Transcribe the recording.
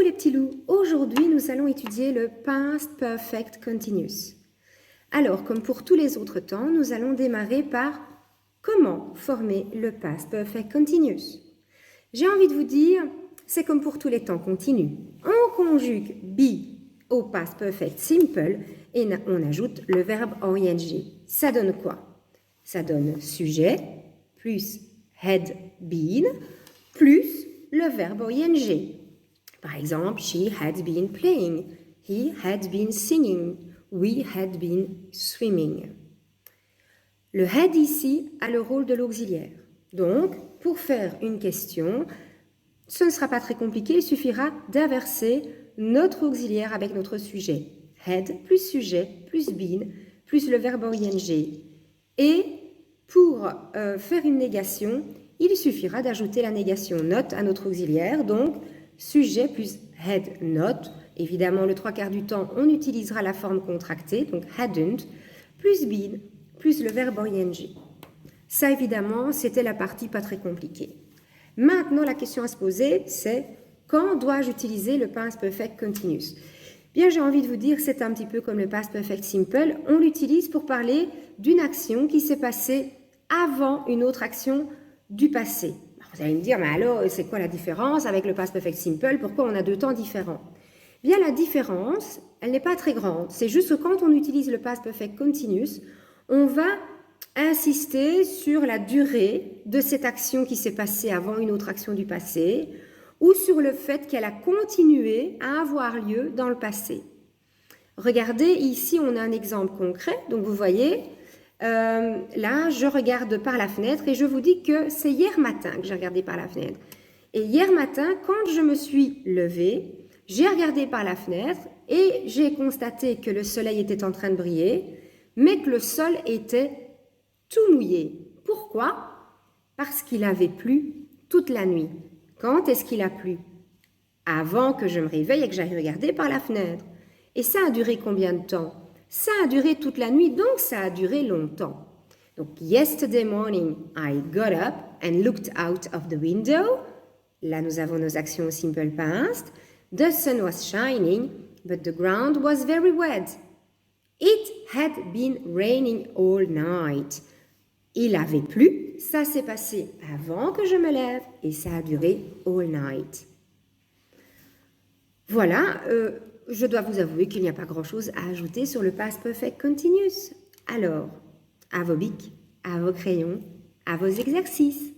Coucou les petits loups, aujourd'hui nous allons étudier le Past Perfect Continuous. Alors, comme pour tous les autres temps, nous allons démarrer par comment former le Past Perfect Continuous. J'ai envie de vous dire, c'est comme pour tous les temps continus. On conjugue be au Past Perfect Simple et on ajoute le verbe en ing. Ça donne quoi? Ça donne sujet plus had been plus le verbe en ing. Par exemple, she had been playing, he had been singing, we had been swimming. Le had ici a le rôle de l'auxiliaire. Donc, pour faire une question, ce ne sera pas très compliqué, il suffira d'inverser notre auxiliaire avec notre sujet. Had plus sujet plus been plus le verbe en ing. Et pour faire une négation, il suffira d'ajouter la négation not à notre auxiliaire, donc sujet plus had not. Évidemment, le 3/4 du temps, on utilisera la forme contractée, donc hadn't, plus been, plus le verbe en ing. Ça, évidemment, c'était la partie pas très compliquée. Maintenant, la question à se poser, c'est quand dois-je utiliser le Past Perfect Continuous? Bien, j'ai envie de vous dire, c'est un petit peu comme le Past Perfect Simple. On l'utilise pour parler d'une action qui s'est passée avant une autre action du passé. Vous allez me dire, mais alors, c'est quoi la différence avec le Past Perfect Simple? Pourquoi on a deux temps différents? Bien, la différence, elle n'est pas très grande. C'est juste que quand on utilise le Past Perfect Continuous, on va insister sur la durée de cette action qui s'est passée avant une autre action du passé ou sur le fait qu'elle a continué à avoir lieu dans le passé. Regardez, ici, on a un exemple concret. Donc, vous voyez, là, je regarde par la fenêtre et je vous dis que c'est hier matin que j'ai regardé par la fenêtre. Et hier matin, quand je me suis levée, j'ai regardé par la fenêtre et j'ai constaté que le soleil était en train de briller, mais que le sol était tout mouillé. Pourquoi? Parce qu'il avait plu toute la nuit. Quand est-ce qu'il a plu? Avant que je me réveille et que j'aille regarder par la fenêtre. Et ça a duré combien de temps? Ça a duré toute la nuit, donc ça a duré longtemps. Donc, yesterday morning, I got up and looked out of the window. Là, nous avons nos actions au simple past. The sun was shining, but the ground was very wet. It had been raining all night. Il avait plu, ça s'est passé avant que je me lève et ça a duré all night. Voilà, je dois vous avouer qu'il n'y a pas grand-chose à ajouter sur le Past Perfect Continuous. Alors, à vos bics, à vos crayons, à vos exercices.